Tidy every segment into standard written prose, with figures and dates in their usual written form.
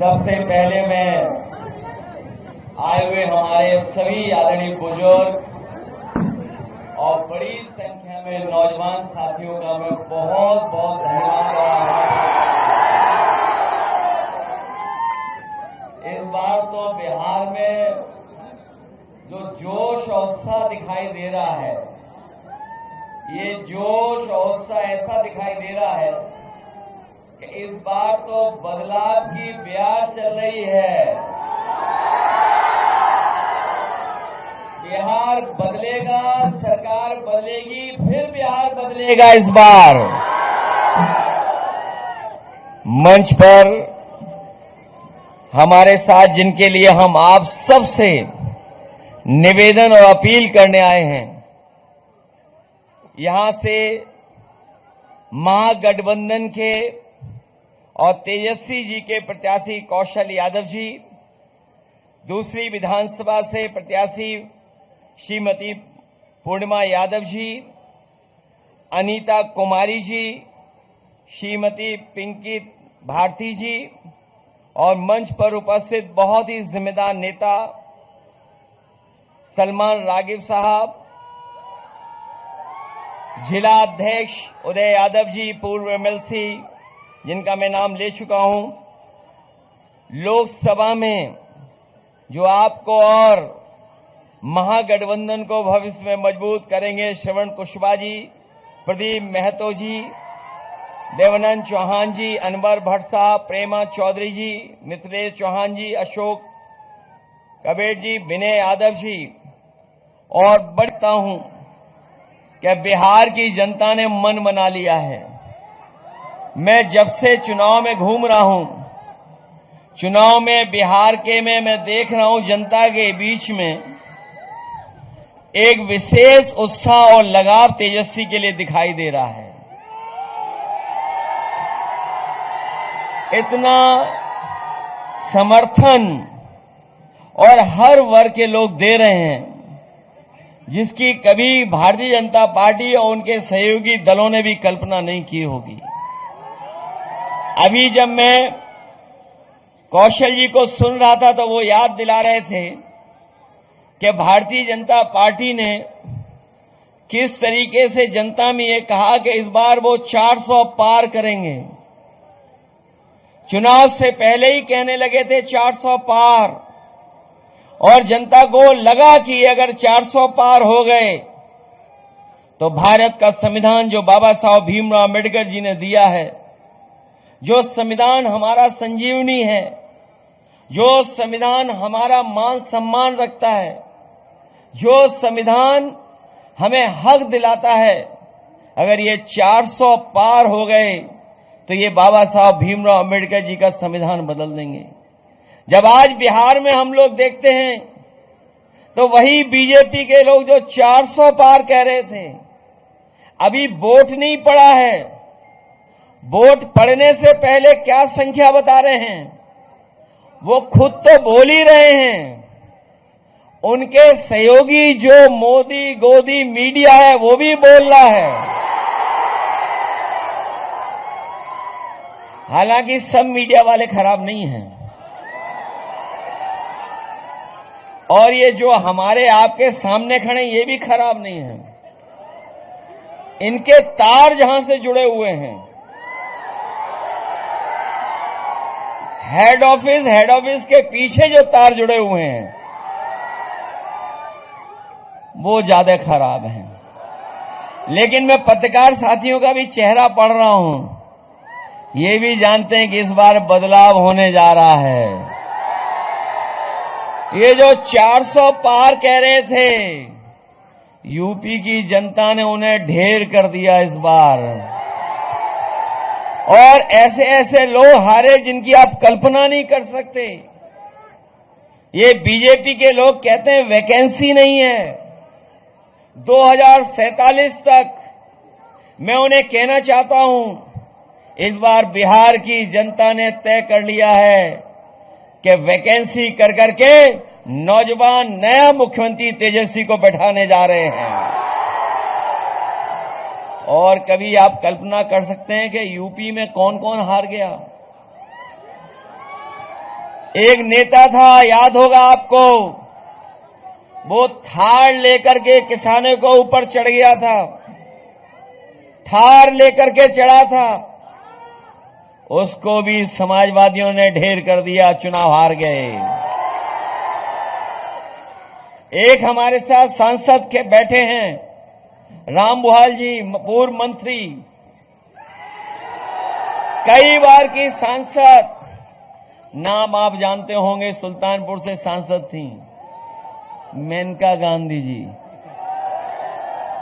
सबसे पहले मैं आए हुए हमारे सभी आदरणीय बुजुर्ग और बड़ी संख्या में नौजवान साथियों का मैं बहुत बहुत धन्यवाद इस बार तो बिहार में जो जोश और उत्साह दिखाई दे रहा है, ये जोश और उत्साह ऐसा दिखाई दे रहा है कि इस बार तो बदलाव की ब्याज चल रही है। बिहार बदलेगा, सरकार बदलेगी, फिर बिहार बदलेगा इस बार। मंच पर हमारे साथ जिनके लिए हम आप सबसे निवेदन और अपील करने आए हैं, यहां से महागठबंधन के और तेजस्वी जी के प्रत्याशी कौशल यादव जी, दूसरी विधानसभा से प्रत्याशी श्रीमती पूर्णिमा यादव जी, अनीता कुमारी जी, श्रीमती पिंकी भारती जी और मंच पर उपस्थित बहुत ही जिम्मेदार नेता सलमान रागिब साहब, जिला अध्यक्ष उदय यादव जी, पूर्व एमएलसी जिनका मैं नाम ले चुका हूं, लोकसभा में जो आपको और महागठबंधन को भविष्य में मजबूत करेंगे, श्रवण कुशवाहा जी, प्रदीप महतो जी, देवानंद चौहान जी, अनवर भट्ट साहब, प्रेमा चौधरी जी, मिथिलेश चौहान जी, अशोक कबीर जी, विनय यादव जी, और बढ़ता हूं कि बिहार की जनता ने मन बना लिया है। मैं जब से चुनाव में घूम रहा हूं, चुनाव में बिहार के में मैं देख रहा हूं जनता के बीच में एक विशेष उत्साह और लगाव तेजस्वी के लिए दिखाई दे रहा है। इतना समर्थन और हर वर्ग के लोग दे रहे हैं जिसकी कभी भारतीय जनता पार्टी और उनके सहयोगी दलों ने भी कल्पना नहीं की होगी। अभी जब मैं कौशल जी को सुन रहा था तो वो याद दिला रहे थे कि भारतीय जनता पार्टी ने किस तरीके से जनता में ये कहा कि इस बार वो 400 पार करेंगे। चुनाव से पहले ही कहने लगे थे 400 पार, और जनता को लगा कि अगर 400 पार हो गए तो भारत का संविधान जो बाबा साहब भीमराव अम्बेडकर जी ने दिया है, जो संविधान हमारा संजीवनी है, जो संविधान हमारा मान सम्मान रखता है, जो संविधान हमें हक दिलाता है, अगर ये 400 पार हो गए तो ये बाबा साहब भीमराव अम्बेडकर जी का संविधान बदल देंगे। जब आज बिहार में हम लोग देखते हैं तो वही बीजेपी के लोग जो 400 पार कह रहे थे, अभी वोट नहीं पड़ा है, वोट पड़ने से पहले क्या संख्या बता रहे हैं, वो खुद तो बोल ही रहे हैं। उनके सहयोगी जो मोदी गोदी मीडिया है वो भी बोल रहा है। हालांकि सब मीडिया वाले खराब नहीं हैं, और ये जो हमारे आपके सामने खड़े ये भी खराब नहीं है। इनके तार जहां से जुड़े हुए हैं, हेड ऑफिस के पीछे जो तार जुड़े हुए हैं वो ज्यादा खराब हैं। लेकिन मैं पत्रकार साथियों का भी चेहरा पढ़ रहा हूं, ये भी जानते हैं कि इस बार बदलाव होने जा रहा है। ये जो 400 पार कह रहे थे, यूपी की जनता ने उन्हें ढेर कर दिया इस बार, और ऐसे ऐसे लोग हारे जिनकी आप कल्पना नहीं कर सकते। ये बीजेपी के लोग कहते हैं वैकेंसी नहीं है 2047 तक। मैं उन्हें कहना चाहता हूं, इस बार बिहार की जनता ने तय कर लिया है कि वैकेंसी कर करके नौजवान नया मुख्यमंत्री तेजस्वी को बैठाने जा रहे हैं। और कभी आप कल्पना कर सकते हैं कि यूपी में कौन कौन हार गया? एक नेता था, याद होगा आपको, वो थार लेकर के किसानों को ऊपर चढ़ गया था, थार लेकर के चढ़ा था, उसको भी समाजवादियों ने ढेर कर दिया, चुनाव हार गए। एक हमारे साथ सांसद के बैठे हैं, रामबुहाल जी, पूर्व मंत्री, कई बार की सांसद, नाम आप जानते होंगे, सुल्तानपुर से सांसद थी मेनका गांधी जी,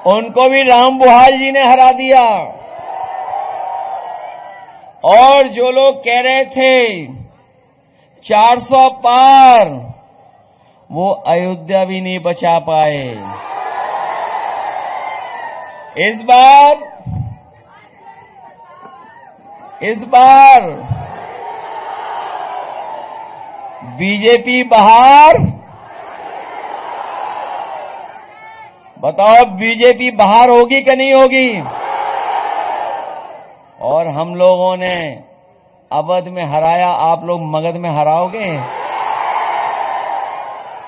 उनको भी रामबुहाल जी ने हरा दिया। और जो लोग कह रहे थे 400 पार, वो अयोध्या भी नहीं बचा पाए। इस बार बीजेपी बाहर, बताओ बीजेपी बाहर होगी कि नहीं होगी? और हम लोगों ने अवध में हराया, आप लोग मगध में हराओगे?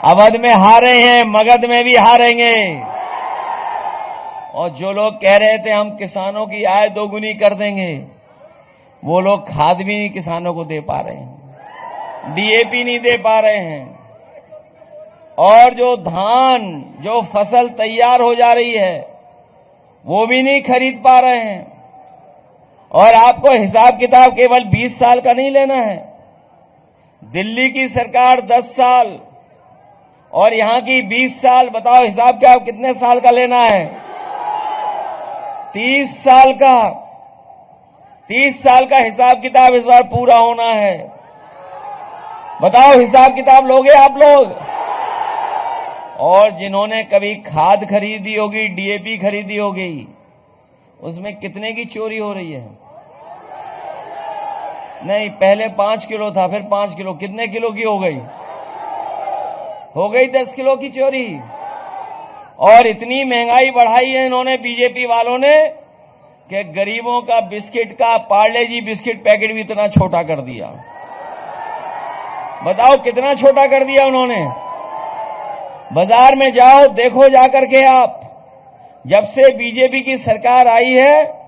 अवध में हारे हैं, मगध में भी हारेंगे। और जो लोग कह रहे थे हम किसानों की आय दोगुनी कर देंगे, वो लोग खाद भी नहीं किसानों को दे पा रहे हैं, डीएपी नहीं दे पा रहे हैं, और जो धान, जो फसल तैयार हो जा रही है, वो भी नहीं खरीद पा रहे हैं। और आपको हिसाब किताब केवल 20 साल का नहीं लेना है। दिल्ली की सरकार 10 साल और यहां की 20 साल, बताओ हिसाब क्या कितने साल का लेना है? 30 साल का। 30 साल का हिसाब किताब इस बार पूरा होना है। बताओ हिसाब किताब लोगे आप लोग? और जिन्होंने कभी खाद खरीदी होगी, डीएपी खरीदी होगी, उसमें कितने की चोरी हो रही है? नहीं, पहले 5 किलो था, फिर 5 किलो, कितने किलो की हो गई? हो गई 10 किलो की चोरी। और इतनी महंगाई बढ़ाई है इन्होंने, बीजेपी वालों ने, कि गरीबों का बिस्किट का, पार्ले जी बिस्किट पैकेट भी इतना छोटा कर दिया। बताओ कितना छोटा कर दिया उन्होंने। बाजार में जाओ, देखो जाकर के आप, जब से बीजेपी की सरकार आई है,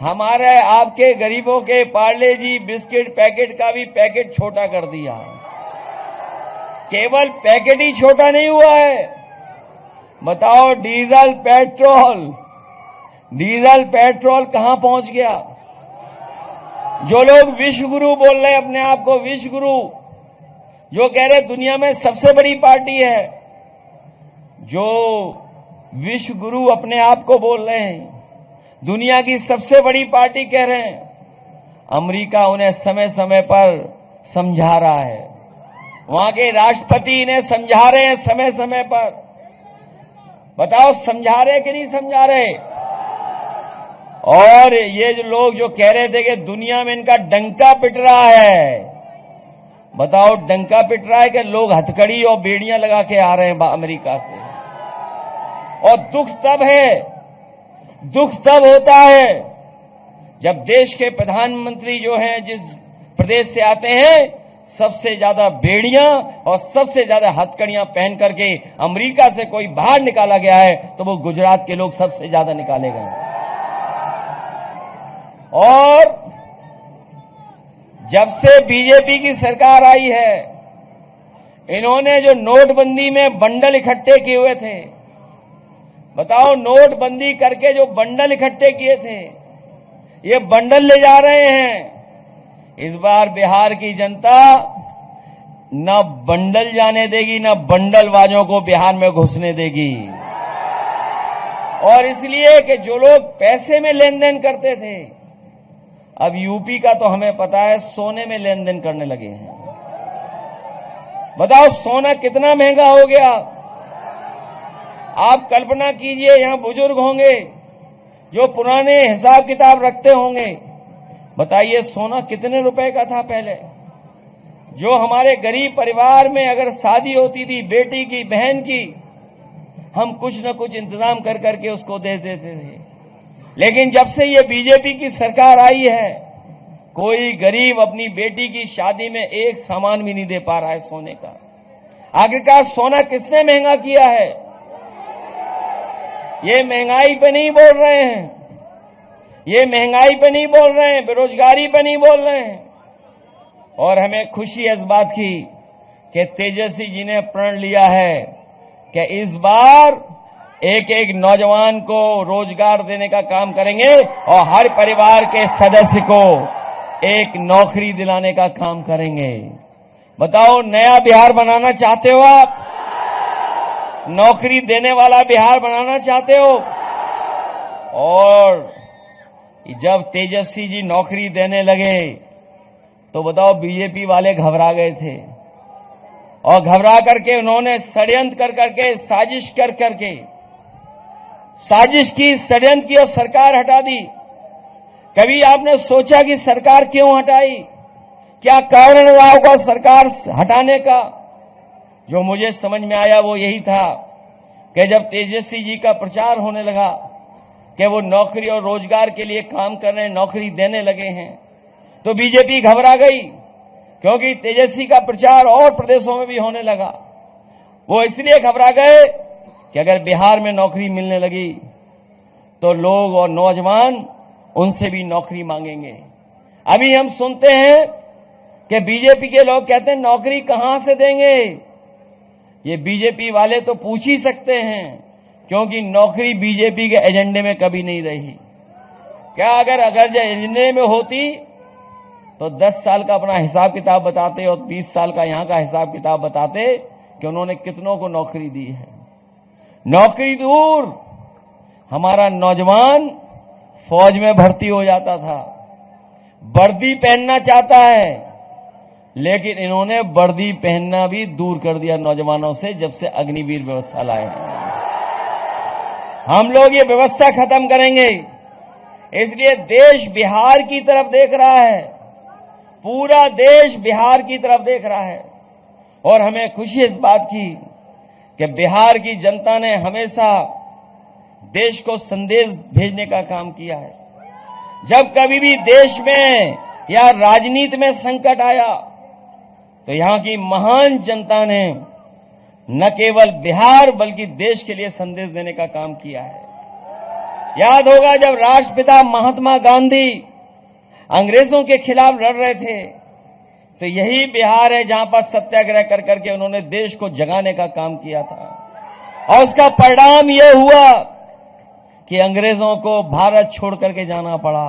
हमारे आपके गरीबों के पार्ले जी बिस्किट पैकेट का भी पैकेट छोटा कर दिया। केवल पैकेट ही छोटा नहीं हुआ है, बताओ डीजल पेट्रोल कहां पहुंच गया? जो लोग विश्व गुरु बोल रहे हैं अपने आप को, विश्व गुरु, जो कह रहे दुनिया में सबसे बड़ी पार्टी है, जो विश्व गुरु अपने आप को बोल रहे हैं, दुनिया की सबसे बड़ी पार्टी कह रहे हैं, अमेरिका उन्हें समय समय पर समझा रहा है, वहां के राष्ट्रपति इन्हें समझा रहे हैं समय समय पर। बताओ समझा रहे कि नहीं समझा रहे? और ये जो लोग जो कह रहे थे कि दुनिया में इनका डंका पिट रहा है, बताओ डंका पिट रहा है कि लोग हथकड़ी और बेड़ियां लगा के आ रहे हैं अमेरिका से। और दुख तब होता है जब देश के प्रधानमंत्री जो हैं, जिस प्रदेश से आते हैं, सबसे ज्यादा बेड़ियां और सबसे ज्यादा हथकड़ियां पहन करके अमेरिका से कोई बाहर निकाला गया है, तो वो गुजरात के लोग सबसे ज्यादा निकाले गए। और जब से बीजेपी की सरकार आई है, इन्होंने जो नोटबंदी में बंडल इकट्ठे किए हुए थे, बताओ नोटबंदी करके जो बंडल इकट्ठे किए थे, ये बंडल ले जा रहे हैं। इस बार बिहार की जनता न बंडल जाने देगी, न बंडलबाजों को बिहार में घुसने देगी। और इसलिए कि जो लोग पैसे में लेन देन करते थे, अब यूपी का तो हमें पता है, सोने में लेन देन करने लगे हैं। बताओ सोना कितना महंगा हो गया। आप कल्पना कीजिए, यहां बुजुर्ग होंगे जो पुराने हिसाब किताब रखते होंगे, बताइए सोना कितने रुपए का था पहले। जो हमारे गरीब परिवार में अगर शादी होती थी, बेटी की, बहन की, हम कुछ न कुछ इंतजाम कर करके उसको दे देते थे। लेकिन जब से ये बीजेपी की सरकार आई है, कोई गरीब अपनी बेटी की शादी में एक सामान भी नहीं दे पा रहा है सोने का। आखिरकार सोना किसने महंगा किया है? ये महंगाई पे नहीं बोल रहे हैं, ये महंगाई पे नहीं बोल रहे हैं, बेरोजगारी पे नहीं बोल रहे हैं। और हमें खुशी है इस बात की कि तेजस्वी जी ने प्रण लिया है कि इस बार एक एक नौजवान को रोजगार देने का काम करेंगे और हर परिवार के सदस्य को एक नौकरी दिलाने का काम करेंगे। बताओ, नया बिहार बनाना चाहते हो आप? नौकरी देने वाला बिहार बनाना चाहते हो? और जब तेजस्वी जी नौकरी देने लगे तो बताओ, बीजेपी वाले घबरा गए थे और घबरा करके उन्होंने षड्यंत्र कर करके साजिश कर करके साजिश की, षड्यंत्र की और सरकार हटा दी। कभी आपने सोचा कि सरकार क्यों हटाई? क्या कारण रहा होगा सरकार हटाने का? जो मुझे समझ में आया वो यही था कि जब तेजस्वी जी का प्रचार होने लगा कि वो नौकरी और रोजगार के लिए काम कर रहे हैं, नौकरी देने लगे हैं, तो बीजेपी घबरा गई, क्योंकि तेजस्वी का प्रचार और प्रदेशों में भी होने लगा। वो इसलिए घबरा गए कि अगर बिहार में नौकरी मिलने लगी तो लोग और नौजवान उनसे भी नौकरी मांगेंगे। अभी हम सुनते हैं कि बीजेपी के लोग कहते हैं नौकरी कहां से देंगे। ये बीजेपी वाले तो पूछ ही सकते हैं, क्योंकि नौकरी बीजेपी के एजेंडे में कभी नहीं रही। क्या अगर जो एजेंडे में होती तो 10 साल का अपना हिसाब किताब बताते और 20 साल का यहां का हिसाब किताब बताते कि उन्होंने कितनों को नौकरी दी है। नौकरी दूर, हमारा नौजवान फौज में भर्ती हो जाता था, वर्दी पहनना चाहता है, लेकिन इन्होंने वर्दी पहनना भी दूर कर दिया नौजवानों से जब से अग्निवीर व्यवस्था लाए हैं। हम लोग ये व्यवस्था खत्म करेंगे। इसलिए देश बिहार की तरफ देख रहा है, पूरा देश बिहार की तरफ देख रहा है। और हमें खुशी इस बात की कि बिहार की जनता ने हमेशा देश को संदेश भेजने का काम किया है। जब कभी भी देश में या राजनीति में संकट आया तो यहां की महान जनता ने न केवल बिहार बल्कि देश के लिए संदेश देने का काम किया है। याद होगा जब राष्ट्रपिता महात्मा गांधी अंग्रेजों के खिलाफ लड़ रहे थे तो यही बिहार है जहां पर सत्याग्रह कर करके उन्होंने देश को जगाने का काम किया था। और उसका परिणाम यह हुआ कि अंग्रेजों को भारत छोड़ करके जाना पड़ा।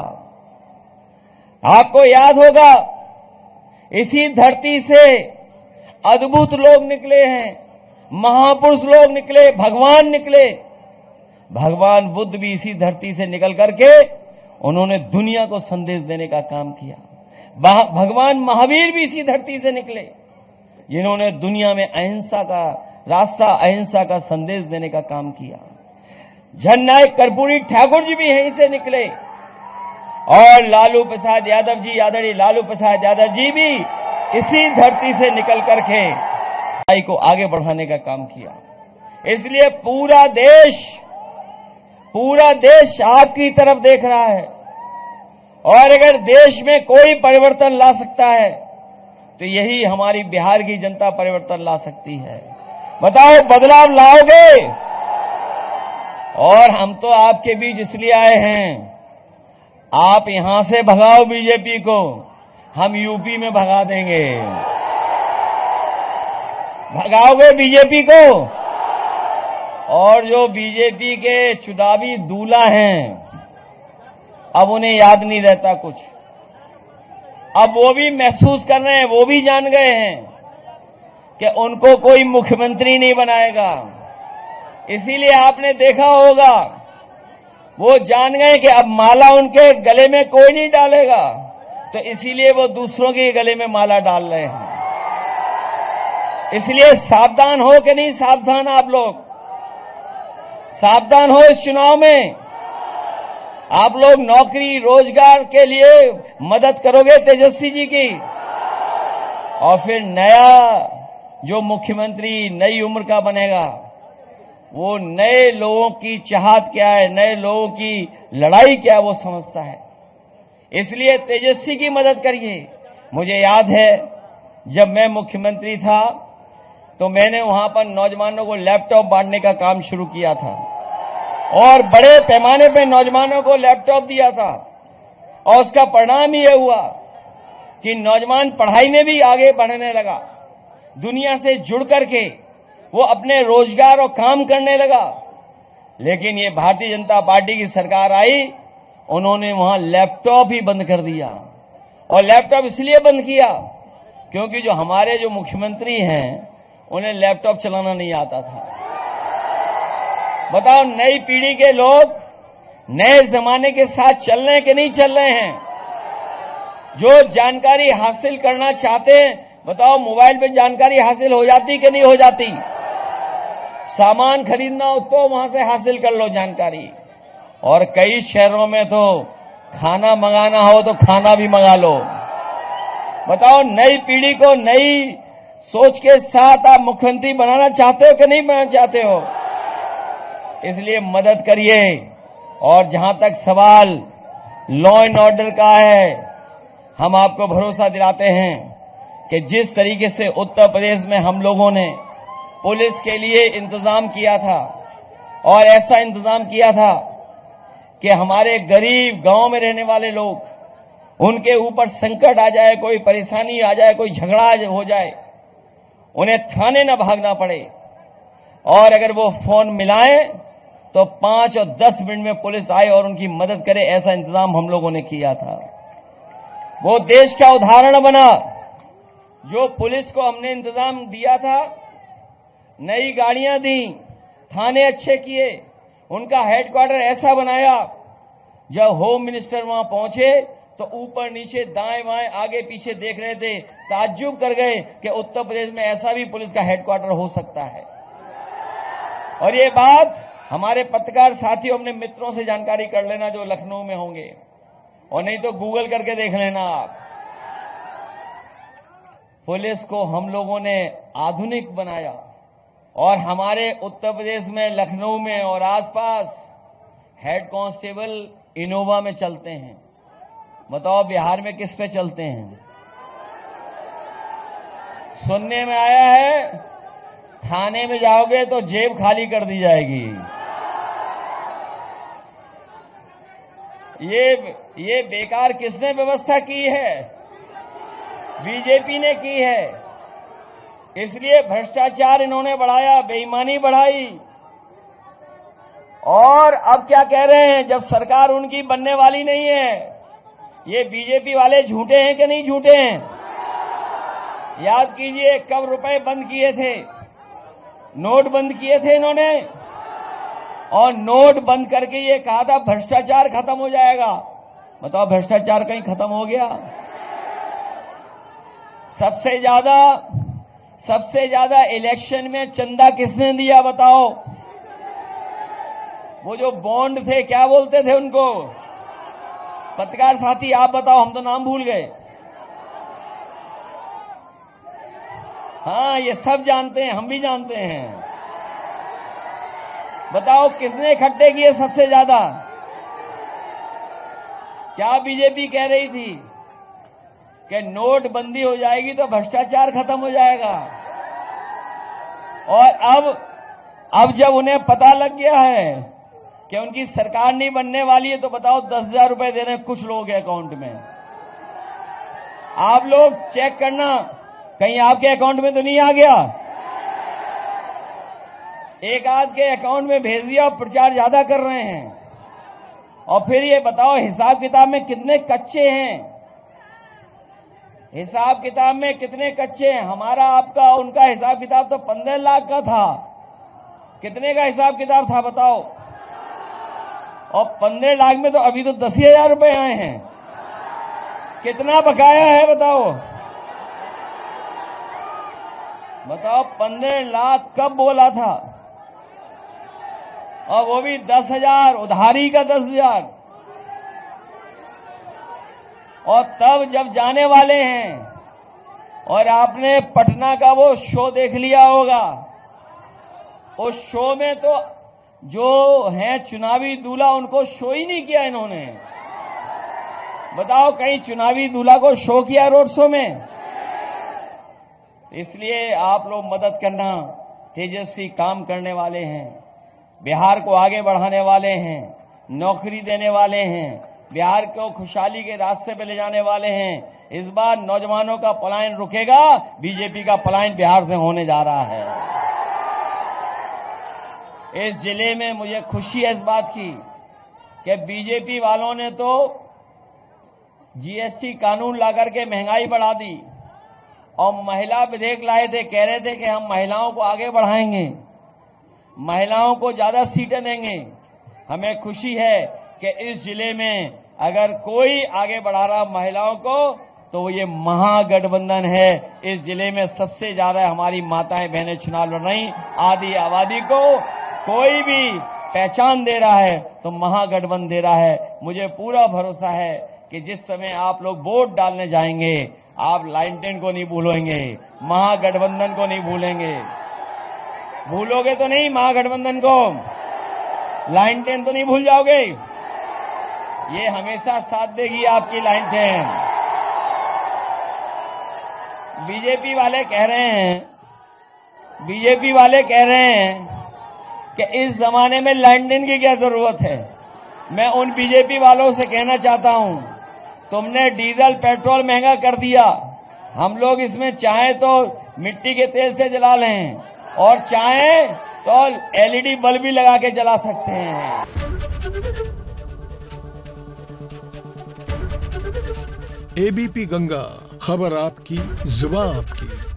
आपको याद होगा, इसी धरती से अद्भुत लोग निकले हैं, महापुरुष लोग निकले, भगवान निकले। भगवान बुद्ध भी इसी धरती से निकल करके उन्होंने दुनिया को संदेश देने का काम किया। भगवान महावीर भी इसी धरती से निकले, जिन्होंने दुनिया में अहिंसा का रास्ता, अहिंसा का संदेश देने का काम किया। जननायक कर्पूरी ठाकुर जी भी यहीं से निकले और लालू प्रसाद यादव जी, आदरणीय लालू प्रसाद यादव जी भी इसी धरती से निकल करके लड़ाई को आगे बढ़ाने का काम किया। इसलिए पूरा देश आपकी तरफ देख रहा है। और अगर देश में कोई परिवर्तन ला सकता है तो यही हमारी बिहार की जनता परिवर्तन ला सकती है। बताओ, बदलाव लाओगे? और हम तो आपके बीच इसलिए आए हैं, आप यहां से भगाओ बीजेपी को, हम यूपी में भगा देंगे। भगाओगे बीजेपी को? और जो बीजेपी के चुनावी दूल्हा हैं, अब उन्हें याद नहीं रहता कुछ। अब वो भी महसूस कर रहे हैं, वो भी जान गए हैं कि उनको कोई मुख्यमंत्री नहीं बनाएगा। इसीलिए आपने देखा होगा, वो जान गए कि अब माला उनके गले में कोई नहीं डालेगा, तो इसीलिए वो दूसरों के गले में माला डाल रहे हैं। इसलिए सावधान हो कि नहीं सावधान? आप लोग सावधान हो इस चुनाव में। आप लोग नौकरी रोजगार के लिए मदद करोगे तेजस्वी जी की, और फिर नया जो मुख्यमंत्री नई उम्र का बनेगा, वो नए लोगों की चाहत क्या है, नए लोगों की लड़ाई क्या है, वो समझता है। इसलिए तेजस्वी की मदद करिए। मुझे याद है जब मैं मुख्यमंत्री था तो मैंने वहां पर नौजवानों को लैपटॉप बांटने का काम शुरू किया था और बड़े पैमाने पर नौजवानों को लैपटॉप दिया था और उसका परिणाम ये हुआ कि नौजवान पढ़ाई में भी आगे बढ़ने लगा, दुनिया से जुड़ करके वो अपने रोजगार और काम करने लगा। लेकिन ये भारतीय जनता पार्टी की सरकार आई, उन्होंने वहां लैपटॉप ही बंद कर दिया। और लैपटॉप इसलिए बंद किया क्योंकि जो हमारे जो मुख्यमंत्री हैं उन्हें लैपटॉप चलाना नहीं आता था। बताओ, नई पीढ़ी के लोग नए जमाने के साथ चल रहे हैं कि नहीं चल रहे हैं? जो जानकारी हासिल करना चाहते हैं, बताओ मोबाइल पे जानकारी हासिल हो जाती कि नहीं हो जाती? सामान खरीदना हो तो वहां से हासिल कर लो जानकारी। और कई शहरों में तो खाना मंगाना हो तो खाना भी मंगा लो। बताओ, नई पीढ़ी को नई सोच के साथ आप मुख्यमंत्री बनाना चाहते हो कि नहीं बनाना चाहते हो? इसलिए मदद करिए। और जहां तक सवाल लॉ एंड ऑर्डर का है, हम आपको भरोसा दिलाते हैं कि जिस तरीके से उत्तर प्रदेश में हम लोगों ने पुलिस के लिए इंतजाम किया था और ऐसा इंतजाम किया था कि हमारे गरीब गांव में रहने वाले लोग, उनके ऊपर संकट आ जाए, कोई परेशानी आ जाए, कोई झगड़ा हो जाए, उन्हें थाने न भागना पड़े और अगर वो फोन मिलाएं तो 5 और 10 मिनट में पुलिस आए और उनकी मदद करे, ऐसा इंतजाम हम लोगों ने किया था। वो देश का उदाहरण बना। जो पुलिस को हमने इंतजाम दिया था, नई गाड़ियां दी, थाने अच्छे किए, उनका हेडक्वार्टर ऐसा बनाया, जब होम मिनिस्टर वहां पहुंचे तो ऊपर नीचे दाएं बाएं आगे पीछे देख रहे थे, ताज्जुब कर गए कि उत्तर प्रदेश में ऐसा भी पुलिस का हेडक्वार्टर हो सकता है। और ये बात हमारे पत्रकार साथियों, अपने मित्रों से जानकारी कर लेना जो लखनऊ में होंगे, और नहीं तो गूगल करके देख लेना आप। पुलिस को हम लोगों ने आधुनिक बनाया और हमारे उत्तर प्रदेश में लखनऊ में और आसपास हेड कांस्टेबल इनोवा में चलते हैं। बताओ, बिहार में किस पे चलते हैं? सुनने में आया है थाने में जाओगे तो जेब खाली कर दी जाएगी। ये बेकार किसने व्यवस्था की है? बीजेपी ने की है। इसलिए भ्रष्टाचार इन्होंने बढ़ाया, बेईमानी बढ़ाई। और अब क्या कह रहे हैं, जब सरकार उनकी बनने वाली नहीं है, ये बीजेपी वाले झूठे हैं कि नहीं झूठे हैं? याद कीजिए कब रुपए बंद किए थे, नोट बंद किए थे इन्होंने, और नोट बंद करके ये कहा था भ्रष्टाचार खत्म हो जाएगा। बताओ, भ्रष्टाचार कहीं खत्म हो गया? सबसे ज्यादा इलेक्शन में चंदा किसने दिया? बताओ। वो जो बॉन्ड थे, क्या बोलते थे उनको? पत्रकार साथी आप बताओ, हम तो नाम भूल गए। हाँ, ये सब जानते हैं, हम भी जानते हैं। बताओ, किसने इकट्ठे किए सबसे ज्यादा? क्या बीजेपी कह रही थी कि नोटबंदी हो जाएगी तो भ्रष्टाचार खत्म हो जाएगा? और अब जब उन्हें पता लग गया है कि उनकी सरकार नहीं बनने वाली है, तो बताओ 10,000 रुपए दे रहे हैं कुछ लोगों के अकाउंट में। आप लोग चेक करना, कहीं आपके अकाउंट में तो नहीं आ गया? एक आध के अकाउंट में भेज दिया और प्रचार ज्यादा कर रहे हैं। और फिर ये बताओ, हिसाब किताब में कितने कच्चे हैं? हिसाब किताब में कितने कच्चे हैं? हमारा आपका उनका हिसाब किताब तो 15 लाख का था। कितने का हिसाब किताब था बताओ? और 15 लाख में तो अभी तो 10,000 रुपए आए हैं। कितना बकाया है बताओ? बताओ, 15 लाख कब बोला था? और वो भी 10,000, उधारी का 10,000। और तब जब जाने वाले हैं, और आपने पटना का वो शो देख लिया होगा, उस शो में तो जो हैं चुनावी दूल्हा, उनको शो ही नहीं किया इन्होंने। बताओ कहीं चुनावी दूल्हा को शो किया रोड शो में? इसलिए आप लोग मदद करना। तेजस्वी काम करने वाले हैं, बिहार को आगे बढ़ाने वाले हैं, नौकरी देने वाले हैं, बिहार को खुशहाली के रास्ते पे ले जाने वाले हैं। इस बार नौजवानों का पलायन रुकेगा, बीजेपी का पलायन बिहार से होने जा रहा है। इस जिले में मुझे खुशी है इस बात की कि बीजेपी वालों ने तो जीएसटी कानून लाकर के महंगाई बढ़ा दी और महिला विधेयक लाए थे, कह रहे थे कि हम महिलाओं को आगे बढ़ाएंगे, महिलाओं को ज्यादा सीटें देंगे। हमें खुशी है कि इस जिले में अगर कोई आगे बढ़ा रहा महिलाओं को तो ये महागठबंधन है। इस जिले में सबसे ज्यादा हमारी माताएं बहनें चुनाव लड़ रही। आदि आबादी को कोई भी पहचान दे रहा है तो महागठबंधन दे रहा है। मुझे पूरा भरोसा है कि जिस समय आप लोग वोट डालने जाएंगे आप लाइन 10 को नहीं भूलेंगे, महागठबंधन को नहीं भूलेंगे। भूलोगे तो नहीं महागठबंधन को? लाइन 10 तो नहीं भूल जाओगे? ये हमेशा साथ देगी आपकी लाइन 10। बीजेपी वाले कह रहे हैं कि इस जमाने में लाइन 10 की क्या जरूरत है। मैं उन बीजेपी वालों से कहना चाहता हूं, तुमने डीजल पेट्रोल महंगा कर दिया। हम लोग इसमें चाहे तो मिट्टी के तेल से जला लें और चाहे तो एलईडी बल्ब भी लगा के जला सकते हैं। एबीपी गंगा, खबर आपकी, जुबान आपकी।